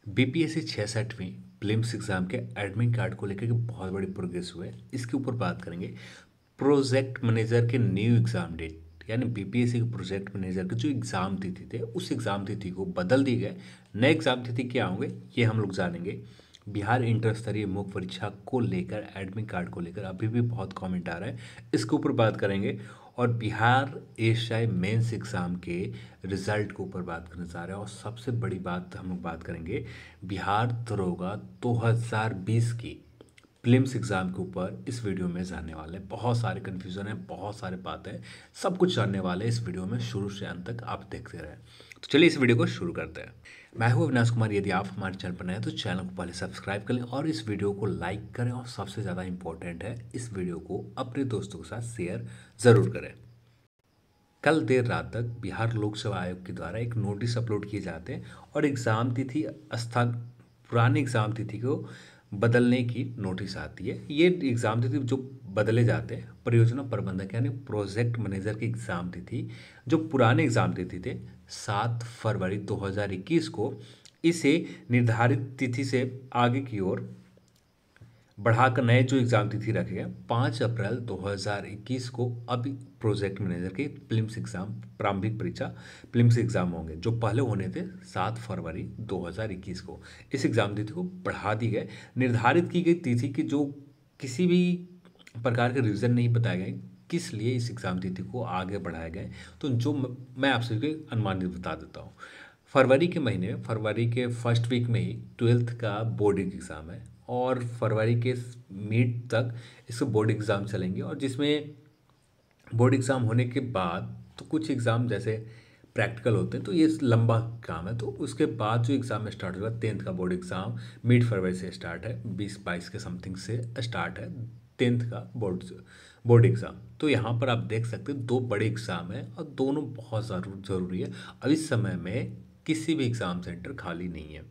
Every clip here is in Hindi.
बीपीएससी 66वीं प्रीलिम्स एग्जाम के एडमिट कार्ड को लेकर के बहुत बड़ी प्रोग्रेस हुई है। इसके ऊपर बात करेंगे। प्रोजेक्ट मैनेजर के न्यू एग्जाम डेट यानी बीपीएससी के प्रोजेक्ट मैनेजर के जो एग्जाम तिथि थे उस एग्जाम तिथि को बदल दी गए। नए एग्जाम तिथि क्या होंगे ये हम लोग जानेंगे। बिहार इंटर स्तरीय मुख्य परीक्षा को लेकर एडमिट कार्ड को लेकर अभी भी बहुत कमेंट आ रहा है, इसके ऊपर बात करेंगे। और बिहार एएसआई मेंस एग्ज़ाम के रिजल्ट के ऊपर बात करने जा रहे हैं। और सबसे बड़ी बात हम लोग बात करेंगे बिहार दरोगा 2020 की प्रीलिम्स एग्ज़ाम के ऊपर इस वीडियो में जानने वाले हैं। बहुत सारे कन्फ्यूज़न है, बहुत सारे बातें हैं, सब कुछ जानने वाले हैं इस वीडियो में। शुरू से अंत तक आप देखते रहें। तो चलिए इस वीडियो को शुरू करते हैं। मैं हूं अविनाश कुमार। यदि आप हमारे चैनल पर नए हैं तो चैनल को पहले सब्सक्राइब कर लें और इस वीडियो को लाइक करें। और सबसे ज़्यादा इंपॉर्टेंट है, इस वीडियो को अपने दोस्तों के साथ शेयर ज़रूर करें। कल देर रात तक बिहार लोक सेवा आयोग के द्वारा एक नोटिस अपलोड किए जाते हैं और एग्ज़ाम तिथि स्थान पुरानी एग्ज़ाम तिथि को बदलने की नोटिस आती है। ये एग्ज़ाम तिथि जो बदले जाते हैं, परियोजना प्रबंधक यानी प्रोजेक्ट मैनेजर की एग्ज़ाम तिथि जो पुराने एग्ज़ाम तिथि थे 7 फरवरी 2021 को, इसे निर्धारित तिथि से आगे की ओर बढ़ाकर नए जो एग्ज़ाम तिथि रखे गए 5 अप्रैल 2021 को अब प्रोजेक्ट मैनेजर के प्रीलिम्स एग्ज़ाम प्रारंभिक परीक्षा प्रीलिम्स एग्ज़ाम होंगे जो पहले होने थे 7 फरवरी 2021 को। इस एग्ज़ाम तिथि को बढ़ा दी गए। निर्धारित की गई तिथि की जो किसी भी प्रकार के रीज़न नहीं बताए गए किस लिए इस एग्ज़ाम तिथि को आगे बढ़ाए गए। तो जो मैं आप सभी को अनुमानित बता देता हूँ। फरवरी के महीने में, फरवरी के फर्स्ट वीक में ही 12th का बोर्ड एग्ज़ाम है और फरवरी के मिड तक इसके बोर्ड एग्ज़ाम चलेंगे। और जिसमें बोर्ड एग्ज़ाम होने के बाद तो कुछ एग्ज़ाम जैसे प्रैक्टिकल होते हैं तो ये लंबा काम है। तो उसके बाद जो एग्ज़ाम स्टार्ट होगा 10th का बोर्ड एग्ज़ाम मिड फरवरी से स्टार्ट है, 20-22 के समथिंग से स्टार्ट है 10th का बोर्ड एग्ज़ाम। तो यहाँ पर आप देख सकते हैं दो बड़े एग्ज़ाम हैं और दोनों बहुत ज़रूरी है। अब इस समय में किसी भी एग्ज़ाम सेंटर खाली नहीं है,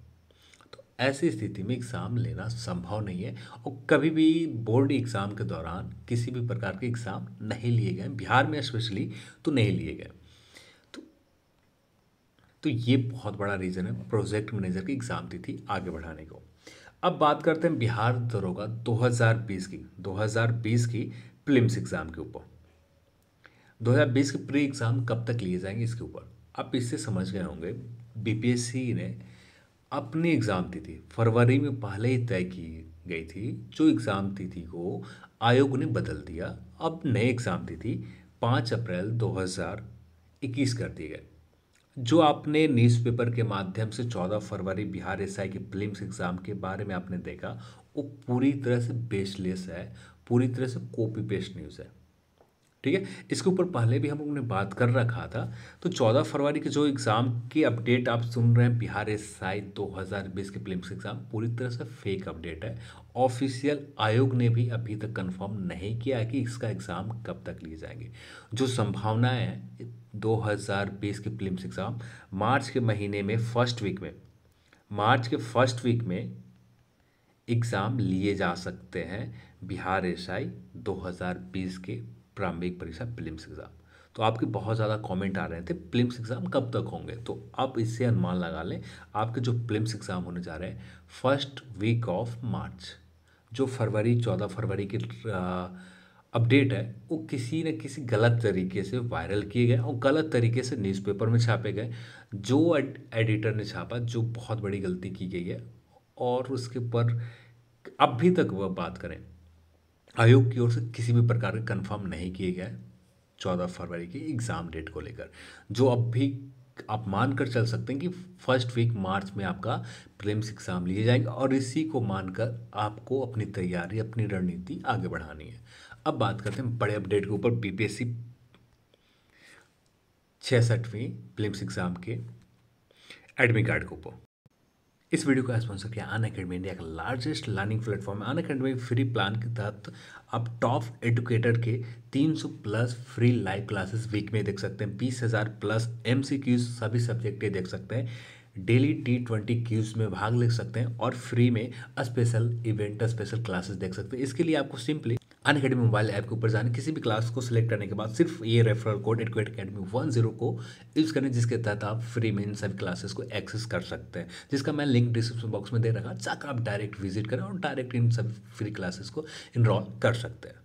तो ऐसी स्थिति में एग्ज़ाम लेना संभव नहीं है। और कभी भी बोर्ड एग्ज़ाम के दौरान किसी भी प्रकार के एग्ज़ाम नहीं लिए गए, बिहार में स्पेशली तो नहीं लिए गए। तो ये बहुत बड़ा रीज़न है प्रोजेक्ट मैनेजर की एग्ज़ाम तिथि आगे बढ़ाने को। अब बात करते हैं बिहार दरोगा 2020 की प्रीलिम्स एग्ज़ाम के ऊपर। 2020 के प्री एग्ज़ाम कब तक लिए जाएंगे इसके ऊपर आप इससे समझ गए होंगे। बीपीएससी ने अपनी एग्ज़ाम तिथि फरवरी में पहले ही तय की गई थी, जो एग्ज़ाम तिथि को आयोग ने बदल दिया। अब नए एग्ज़ाम तिथि 5 अप्रैल 2021 कर दी गई। जो आपने न्यूज़पेपर के माध्यम से 14 फरवरी बिहार एसआई के प्रीलिम्स एग्ज़ाम के बारे में आपने देखा, वो पूरी तरह से बेसलेस है, पूरी तरह से कॉपी पेस्ट न्यूज़ है। ठीक है, इसके ऊपर पहले भी हम लोगों ने बात कर रखा था। तो 14 फरवरी के जो एग्ज़ाम की अपडेट आप सुन रहे हैं, बिहार एसआई 2020 के प्रीलिम्स एग्ज़ाम पूरी तरह से फेक अपडेट है। ऑफिशियल आयोग ने भी अभी तक कंफर्म नहीं किया है कि इसका एग्ज़ाम कब तक लिए जाएंगे। जो संभावनाएं हैं 2020 के प्रीलिम्स एग्ज़ाम मार्च के महीने में मार्च के फर्स्ट वीक में एग्ज़ाम लिए जा सकते हैं। बिहार एसआई 2020 के प्रारंभिक परीक्षा प्रीलिम्स एग्ज़ाम। तो आपके बहुत ज़्यादा कमेंट आ रहे थे प्रीलिम्स एग्ज़ाम कब तक होंगे, तो आप इससे अनुमान लगा लें आपके जो प्रीलिम्स एग्ज़ाम होने जा रहे हैं फर्स्ट वीक ऑफ मार्च। जो 14 फरवरी की अपडेट है वो किसी न किसी गलत तरीके से वायरल किए गए और गलत तरीके से न्यूज़पेपर में छापे गए। जो एडिटर ने छापा, जो बहुत बड़ी गलती की गई है। और उसके ऊपर अभी तक वह बात करें, आयोग की ओर से किसी भी प्रकार के कंफर्म नहीं किए गए 14 फरवरी की एग्ज़ाम डेट को लेकर। जो अब भी आप मान कर चल सकते हैं कि फर्स्ट वीक मार्च में आपका प्रीलिम्स एग्ज़ाम लिए जाएंगे और इसी को मानकर आपको अपनी तैयारी, अपनी रणनीति आगे बढ़ानी है। अब बात करते हैं बड़े अपडेट के ऊपर, बीपीएससी 66वीं प्रीलिम्स एग्ज़ाम के एडमिट कार्ड के ऊपर। इस वीडियो का स्पॉन्सर किया अनअकैडमी, इंडिया का लार्जेस्ट लर्निंग प्लेटफॉर्म है। अनअकैडमी फ्री प्लान के तहत आप टॉप एडुकेटर के 300 plus free live classes week में देख सकते हैं। 20,000 प्लस एमसीक्यूज सभी सब्जेक्ट देख सकते हैं। डेली T20 क्यूज में भाग ले सकते हैं और फ्री में स्पेशल इवेंट, स्पेशल क्लासेस देख सकते हैं। इसके लिए आपको सिंपली अनअकैडमी मोबाइल ऐप के ऊपर जाने, किसी भी क्लास को सिलेक्ट करने के बाद सिर्फ ये रेफरल कोड एडुकेट अकेडमी 10 को यूज़ करें, जिसके तहत आप फ्री में इन सभी क्लासेस को एक्सेस कर सकते हैं, जिसका मैं लिंक डिस्क्रिप्शन बॉक्स में दे रखा, जाकर आप डायरेक्ट विजिट करें और डायरेक्ट इन सभी फ्री क्लासेस को इनरोल कर सकते हैं।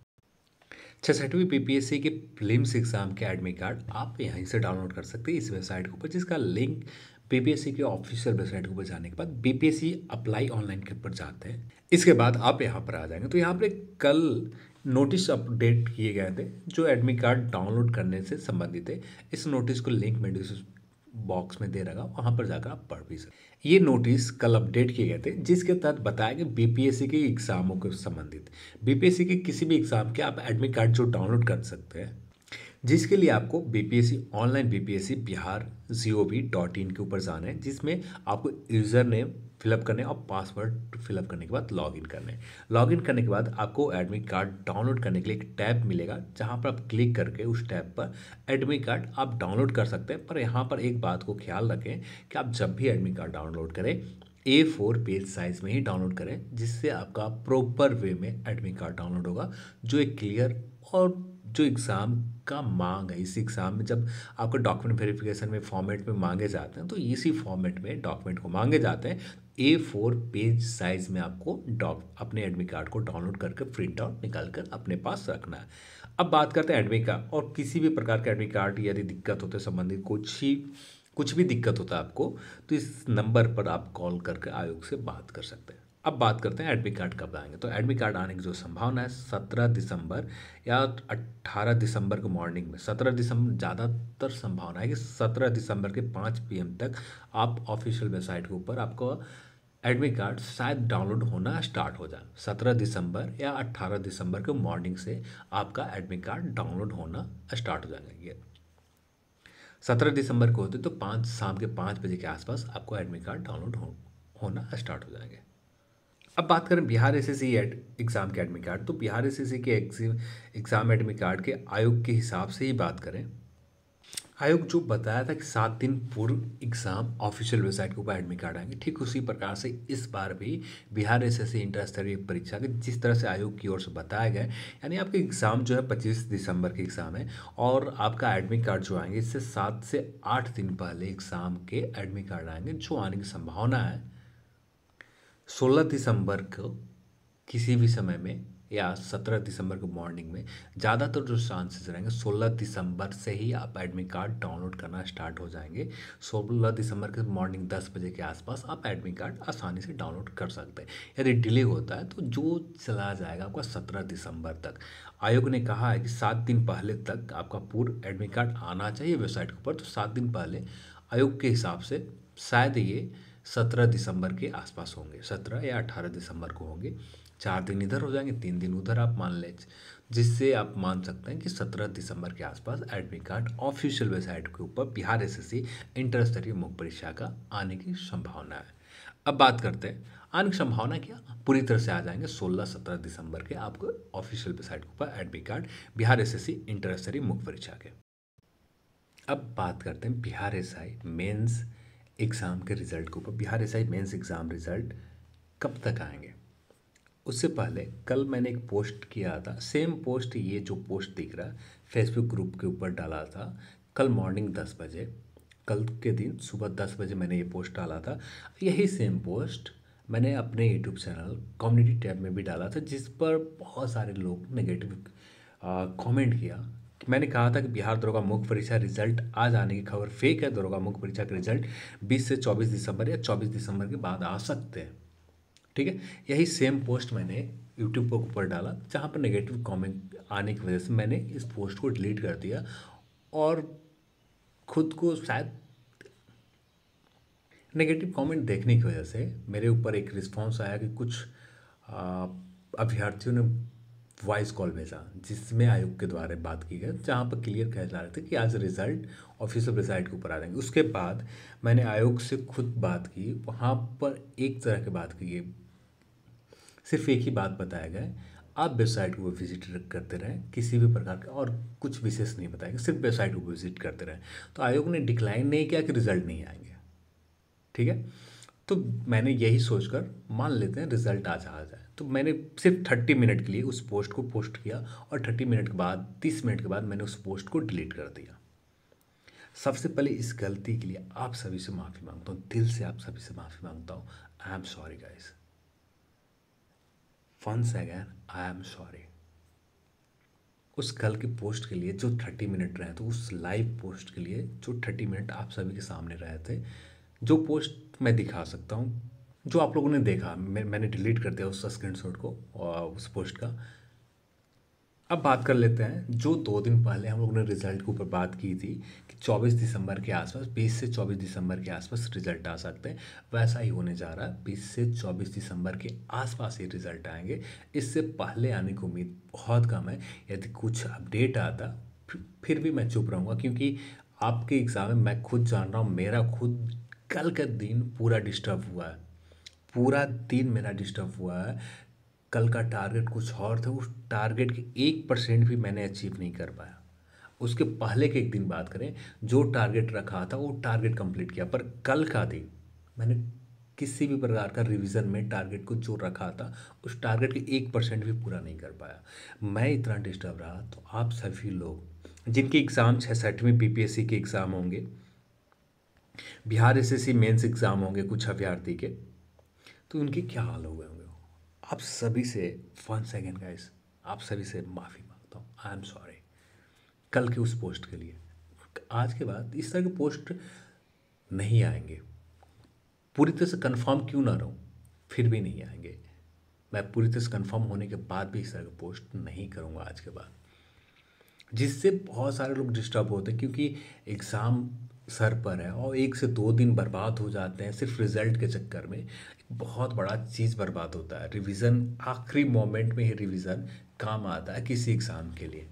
66वीं पीपीएससी के प्रीलिम्स एग्जाम के एडमिट कार्ड आप यहीं से डाउनलोड कर सकते हैं इस वेबसाइट के ऊपर, जिसका लिंक बीपीएससी के ऑफिशियल वेबसाइट के ऊपर जाने के बाद बीपीएससी अप्लाई ऑनलाइन के ऊपर जाते हैं। इसके बाद आप यहाँ पर आ जाएंगे तो यहाँ पर कल नोटिस अपडेट किए गए थे जो एडमिट कार्ड डाउनलोड करने से संबंधित है। इस नोटिस को लिंक में बॉक्स में दे रखा, वहाँ पर जाकर आप पढ़ भी सकते। ये नोटिस कल अपडेट किए गए थे, जिसके तहत बताया कि बीपीएससी के एग्जामों के संबंधित बीपीएससी के किसी भी एग्जाम के आप एडमिट कार्ड जो डाउनलोड कर सकते हैं, जिसके लिए आपको बीपीएससी ऑनलाइन बीपीएससी बिहार.gov.in के ऊपर जाना है, जिसमें आपको यूज़र नेम फिलअप करने और पासवर्ड फिलअप करने के बाद लॉगिन करने। लॉगिन करने के बाद आपको एडमिट कार्ड डाउनलोड करने के लिए एक टैब मिलेगा, जहां पर आप क्लिक करके उस टैब पर एडमिट कार्ड आप डाउनलोड कर सकते हैं। पर यहाँ पर एक बात को ख्याल रखें कि आप जब भी एडमिट कार्ड डाउनलोड करें A4 पेज साइज़ में ही डाउनलोड करें, जिससे आपका प्रॉपर वे में एडमिट कार्ड डाउनलोड होगा, जो एक क्लियर और जो एग्ज़ाम का मांग है। इस एग्ज़ाम में जब आपको डॉक्यूमेंट वेरिफिकेशन में फॉर्मेट में मांगे जाते हैं, तो इसी फॉर्मेट में डॉक्यूमेंट को मांगे जाते हैं। A4 पेज साइज़ में आपको अपने एडमिट कार्ड को डाउनलोड करके प्रिंट आउट निकाल कर अपने पास रखना है। अब बात करते हैं एडमिट कार्ड, और किसी भी प्रकार का एडमिट कार्ड यदि दिक्कत होते संबंधित कुछ भी दिक्कत होता है आपको, तो इस नंबर पर आप कॉल करके आयोग से बात कर सकते हैं। अब बात करते हैं एडमिट कार्ड कब आएंगे। तो एडमिट कार्ड आने की जो संभावना है 17 दिसंबर या 18 दिसंबर को मॉर्निंग में, 17 दिसंबर ज़्यादातर संभावना है कि 17 दिसंबर के 5 PM तक आप ऑफिशियल वेबसाइट के ऊपर आपको एडमिट कार्ड शायद डाउनलोड होना स्टार्ट हो जाए। 17 दिसंबर या 18 दिसंबर के मॉर्निंग से आपका एडमिट कार्ड डाउनलोड होना स्टार्ट हो जाएंगे। 17 दिसंबर को होते तो शाम के 5 बजे के आसपास आपको एडमिट कार्ड डाउनलोड होना स्टार्ट हो जाएंगे। अब बात करें बिहार एसएससी एग्ज़ाम के एडमिट कार्ड, तो बिहार एसएससी के एग्ज़ाम एडमिट कार्ड के आयोग के हिसाब से ही बात करें, आयोग जो बताया था कि 7 दिन पूर्व एग्ज़ाम ऑफिशियल वेबसाइट के ऊपर एडमिट कार्ड आएंगे, ठीक उसी प्रकार से इस बार भी बिहार एसएससी इंटर स्तरीय परीक्षा के जिस तरह से आयोग की ओर से बताया गया, यानी आपके एग्ज़ाम जो है 25 दिसंबर के एग्ज़ाम है, और आपका एडमिट कार्ड जो आएंगे इससे 7 से 8 दिन पहले एग्ज़ाम के एडमिट कार्ड आएंगे, जो आने की संभावना है 16 दिसंबर को किसी भी समय में या 17 दिसंबर को मॉर्निंग में। ज़्यादातर जो चांसेस रहेंगे 16 दिसंबर से ही आप एडमिट कार्ड डाउनलोड करना स्टार्ट हो जाएंगे। 16 दिसंबर के मॉर्निंग 10 बजे के आसपास आप एडमिट कार्ड आसानी से डाउनलोड कर सकते हैं। यदि डिले होता है तो जो चला जाएगा आपका 17 दिसंबर तक। आयोग ने कहा है कि 7 दिन पहले तक आपका पूर्ण एडमिट कार्ड आना चाहिए वेबसाइट के ऊपर, तो 7 दिन पहले आयोग के हिसाब से शायद ये 17 दिसंबर के आसपास होंगे, 17 या 18 दिसंबर को होंगे। 4 दिन इधर हो जाएंगे, 3 दिन उधर आप मान लें, जिससे आप मान सकते हैं कि 17 दिसंबर के आसपास एडमिट कार्ड ऑफिशियल वेबसाइट के ऊपर बिहार एसएससी इंटर स्तरीय मुख्य परीक्षा का आने की संभावना है। अब बात करते हैं आने की संभावना क्या, पूरी तरह से आ जाएंगे 16-17 दिसंबर के आपको ऑफिशियल वेबसाइट के ऊपर admit card Bihar SSC inter स्तरीय मुख्य परीक्षा के। अब बात करते हैं बिहार एसआई मेंस एग्ज़ाम के रिज़ल्ट के ऊपर। Bihar SI mains exam result कब तक आएंगे, उससे पहले कल मैंने एक पोस्ट किया था, सेम पोस्ट, ये जो पोस्ट दिख रहा है फेसबुक ग्रुप के ऊपर डाला था कल मॉर्निंग 10 बजे, कल के दिन सुबह 10 बजे मैंने ये पोस्ट डाला था। यही सेम पोस्ट मैंने अपने यूट्यूब चैनल कम्युनिटी टैब में भी डाला था, जिस पर बहुत सारे लोग नेगेटिव कमेंट किया। मैंने कहा था कि बिहार दरोगा मुख्य परीक्षा रिजल्ट आ जाने की खबर फेक है। दरोगा मुख्य परीक्षा के रिजल्ट 20 से 24 दिसंबर या 24 दिसंबर के बाद आ सकते हैं। ठीक है, यही सेम पोस्ट मैंने यूट्यूब के ऊपर डाला, जहाँ पर नेगेटिव कमेंट आने की वजह से मैंने इस पोस्ट को डिलीट कर दिया, और खुद को शायद नेगेटिव कमेंट देखने की वजह से मेरे ऊपर एक रिस्पांस आया कि कुछ अभ्यर्थियों ने वॉइस कॉल भेजा, जिसमें आयोग के द्वारा बात की गई, जहाँ पर क्लियर कहा जा रहा था कि आज रिजल्ट ऑफिशियल वेबसाइट के ऊपर आ जाएंगे। उसके बाद मैंने आयोग से खुद बात की, वहाँ पर एक तरह की बात की गई, सिर्फ एक ही बात बताया गया, आप वेबसाइट को विजिट करते रहें, किसी भी प्रकार का और कुछ विशेष नहीं बताया गया, सिर्फ वेबसाइट को विजिट करते रहें। तो आयोग ने डिक्लाइन नहीं किया कि रिजल्ट नहीं आएंगे। ठीक है, तो मैंने यही सोचकर मान लेते हैं रिज़ल्ट आज आ जाए, तो मैंने सिर्फ 30 मिनट के लिए उस पोस्ट को पोस्ट किया और 30 मिनट के बाद 30 मिनट के बाद मैंने उस पोस्ट को डिलीट कर दिया। सबसे पहले इस गलती के लिए आप सभी से माफ़ी मांगता हूँ, दिल से आप सभी से माफ़ी मांगता हूँ। I am sorry guys, once again I am sorry. उस कल के पोस्ट के लिए जो 30 मिनट रहे थे, उस लाइव पोस्ट के लिए जो 30 मिनट आप सभी के सामने रहे थे, जो पोस्ट मैं दिखा सकता हूँ, जो आप लोगों ने देखा, मैंने डिलीट कर दिया उस स्क्रीनशॉट को और उस पोस्ट का। अब बात कर लेते हैं जो 2 दिन पहले हम लोगों ने रिज़ल्ट के ऊपर बात की थी कि 24 दिसंबर के आसपास, 20 से 24 दिसंबर के आसपास रिज़ल्ट आ सकते हैं। वैसा ही होने जा रहा है, 20 से 24 दिसंबर के आसपास ये रिज़ल्ट आएंगे। इससे पहले आने की उम्मीद बहुत कम है। यदि कुछ अपडेट आता फिर भी मैं चुप रहूँगा, क्योंकि आपके एग्ज़ाम में मैं खुद जान रहा हूँ, मेरा खुद कल का दिन पूरा डिस्टर्ब हुआ है, पूरा दिन मेरा डिस्टर्ब हुआ है। कल का टारगेट कुछ और था, उस टारगेट के 1% भी मैंने अचीव नहीं कर पाया। उसके पहले के एक दिन बात करें, जो टारगेट रखा था वो टारगेट कंप्लीट किया, पर कल का दिन मैंने किसी भी प्रकार का रिवीजन में टारगेट को जो रखा था उस टारगेट के 1% भी पूरा नहीं कर पाया। मैं इतना डिस्टर्ब रहा, तो आप सभी लोग जिनके एग्ज़ाम 6वीं बीपीएससी के एग्ज़ाम होंगे, बिहार एसएससी मेंस एग्ज़ाम होंगे कुछ अभ्यर्थी के, तो उनके क्या हाल हो गए होंगे। आप सभी से वन सेकेंड गाइस, आप सभी से माफ़ी मांगता हूँ, आई एम सॉरी कल के उस पोस्ट के लिए। आज के बाद इस तरह के पोस्ट नहीं आएंगे। पूरी तरह से कंफर्म क्यों ना रहूँ, फिर भी नहीं आएंगे। मैं पूरी तरह से कंफर्म होने के बाद भी इस तरह का पोस्ट नहीं करूँगा आज के बाद, जिससे बहुत सारे लोग डिस्टर्ब होते हैं, क्योंकि एग्ज़ाम सर पर है और 1 से 2 दिन बर्बाद हो जाते हैं सिर्फ रिज़ल्ट के चक्कर में। बहुत बड़ा चीज़ बर्बाद होता है। रिवीजन आखिरी मोमेंट में ही रिवीजन काम आता है किसी एग्ज़ाम के लिए।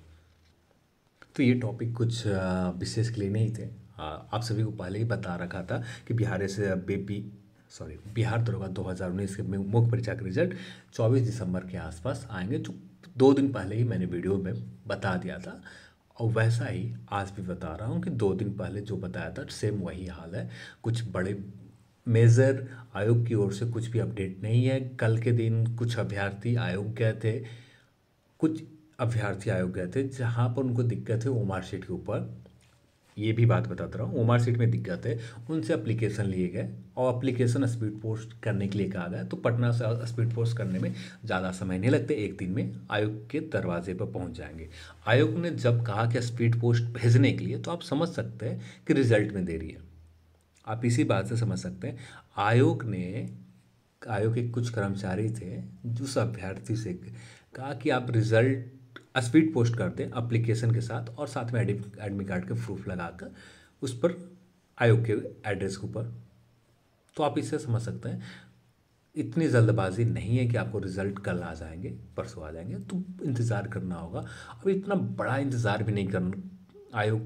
तो ये टॉपिक कुछ विशेष के लिए नहीं थे। आप सभी को पहले ही बता रखा था कि बिहार दरोगा 2019 के मुख्य परीक्षा के रिजल्ट 24 दिसंबर के आसपास आएंगे, जो 2 दिन पहले ही मैंने वीडियो में बता दिया था। और वैसा ही आज भी बता रहा हूँ कि 2 दिन पहले जो बताया था सेम वही हाल है। कुछ बड़े मेजर आयोग की ओर से कुछ भी अपडेट नहीं है। कल के दिन कुछ अभ्यर्थी आयोग गए थे, जहाँ पर उनको दिक्कत है ओमार शीट के ऊपर। ये भी बात बताता रहा हूँ, ओमार शीट में दिक्कत है, उनसे एप्लीकेशन लिए गए और एप्लीकेशन स्पीड पोस्ट करने के लिए कहा गया। तो पटना से स्पीड पोस्ट करने में ज़्यादा समय नहीं लगते, 1 दिन में आयोग के दरवाजे पर पहुँच जाएंगे। आयोग ने जब कहा कि स्पीड पोस्ट भेजने के लिए, तो आप समझ सकते हैं कि रिजल्ट में देरी है। आप इसी बात से समझ सकते हैं आयोग के कुछ कर्मचारी थे जो उस अभ्यर्थी से कहा कि आप रिजल्ट स्पीड पोस्ट कर दें एप्लीकेशन के साथ, और साथ में एडमिट कार्ड के प्रूफ लगाकर उस पर आयोग के एड्रेस के ऊपर। तो आप इससे समझ सकते हैं इतनी जल्दबाजी नहीं है कि आपको रिजल्ट कल आ जाएंगे, परसों आ जाएंगे, तो इंतज़ार करना होगा। अब इतना बड़ा इंतज़ार भी नहीं करना, आयोग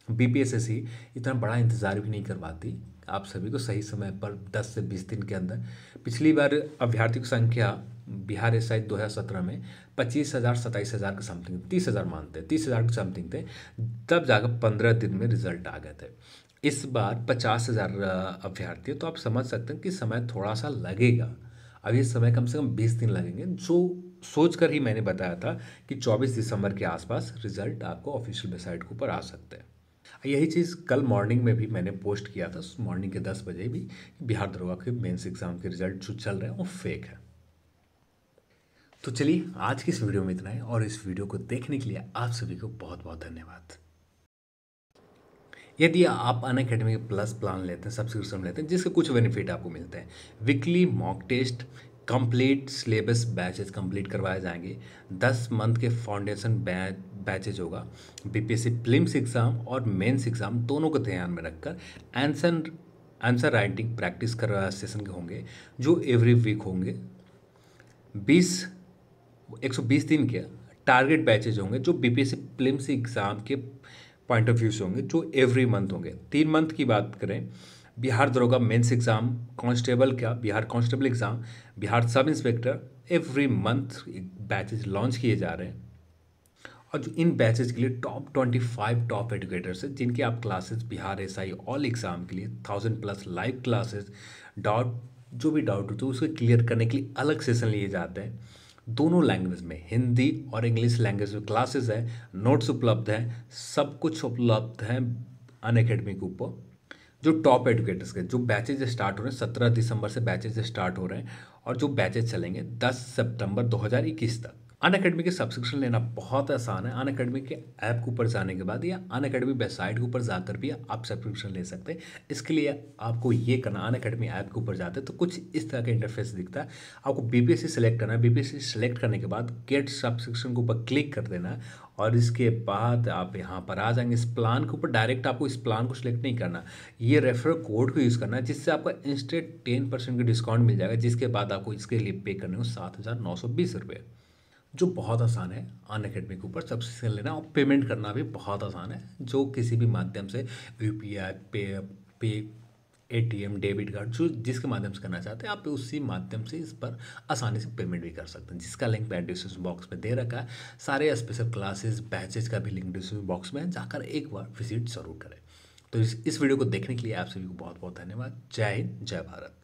बीपीएससी इतना बड़ा इंतज़ार भी नहीं करवाती आप सभी को सही समय पर 10 से 20 दिन के अंदर। पिछली बार अभ्यर्थी की संख्या बिहार एसआई 2017 में 25,000 27,000 के समथिंग, 30,000 मानते, 30,000 के समथिंग थे, तब जाकर 15 दिन में रिजल्ट आ गए थे। इस बार 50,000 अभ्यर्थी, तो आप समझ सकते हैं कि समय थोड़ा सा लगेगा। अब ये समय कम से कम 20 दिन लगेंगे, जो सोच कर ही मैंने बताया था कि 24 दिसंबर के आसपास रिजल्ट आपको ऑफिशियल वेबसाइट के ऊपर आ सकते हैं। यही चीज़ कल मॉर्निंग में भी मैंने पोस्ट किया था, मॉर्निंग के 10 बजे भी, बिहार दरोगा के मेंस एग्ज़ाम के रिजल्ट जो चल रहे हैं वो फेक है। तो चलिए आज की इस वीडियो में इतना है, और इस वीडियो को देखने के लिए आप सभी को बहुत बहुत धन्यवाद। यदि आप अनअकैडमी प्लस प्लान लेते हैं, सब्सक्रिप्शन लेते हैं, जिसके कुछ बेनिफिट आपको मिलते हैं, weekly mock test, complete syllabus batches complete करवाए जाएंगे, 10 मंथ के फाउंडेशन बैचेज होगा, बीपीएससी प्रीलिम्स एग्ज़ाम और मेंस एग्ज़ाम दोनों को ध्यान में रखकर आंसर राइटिंग प्रैक्टिस कर सेशन के होंगे, जो एवरी वीक होंगे। 120 दिन के टारगेट बैचेज होंगे, जो बीपीएससी प्रीलिम्स एग्ज़ाम के पॉइंट ऑफ व्यू से होंगे, जो एवरी मंथ होंगे। 3 मंथ की बात करें, बिहार दरोगा मेंस एग्ज़ाम, कांस्टेबल का Bihar constable exam, Bihar sub inspector, every month batches launch किए जा रहे हैं। और जो इन बैचेज के लिए टॉप 25 टॉप एजुकेटर्स हैं, जिनके आप classes Bihar SI all exam के लिए 1000+ लाइव क्लासेस डाउट जो भी डाउट होते हैं उसको क्लियर करने के लिए अलग सेशन लिए जाते हैं। दोनों लैंग्वेज में, हिंदी और इंग्लिश लैंग्वेज में क्लासेस है, नोट्स उपलब्ध हैं, सब कुछ उपलब्ध है अनअकैडमी के ऊपर। जो टॉप एजुकेटर्स के जो बैचेज स्टार्ट हो रहे हैं, 17 दिसंबर से बैचेज स्टार्ट हो रहे हैं और जो बैचेज चलेंगे 10 सितंबर 2021 तक। अनअकैडमी के सब्सक्रिप्शन लेना बहुत आसान है। अनअकैडमी के ऐप के ऊपर जाने के बाद या अनअकैडमी वेबसाइट के ऊपर जाकर भी आप सब्सक्रिप्शन ले सकते हैं। इसके लिए आपको ये करना, अनअकैडमी ऐप के ऊपर जाते हैं तो कुछ इस तरह का इंटरफेस दिखता है। आपको बीपीएससी सेलेक्ट करना है। बीपीएससी सेलेक्ट करने के बाद गेट सब्सक्रिप्शन के ऊपर क्लिक कर देना है और इसके बाद आप यहाँ पर आ जाएंगे। इस प्लान के ऊपर डायरेक्ट आपको इस प्लान को सिलेक्ट नहीं करना, ये रेफरल कोड को यूज़ करना है जिससे आपका इंस्टेंट 10% का डिस्काउंट मिल जाएगा, जिसके बाद आपको इसके लिए पे करने को 7,920 रुपये, जो बहुत आसान है। अनअकैडमी के ऊपर सब्सक्रिप्शन लेना और पेमेंट करना भी बहुत आसान है। जो किसी भी माध्यम से यूपीआई, पे एटीएम, डेबिट कार्ड, जो जिसके माध्यम से करना चाहते हैं आप उसी माध्यम से इस पर आसानी से पेमेंट भी कर सकते हैं, जिसका लिंक मैं डिस्क्रिप्शन बॉक्स में दे रखा है। सारे स्पेशल क्लासेस बैचेज का भी लिंक डिस्क्रिप्शन बॉक्स में है, जाकर एक बार विजिट जरूर करें। तो इस वीडियो को देखने के लिए आप सभी को बहुत बहुत धन्यवाद। जय हिंद, जय भारत।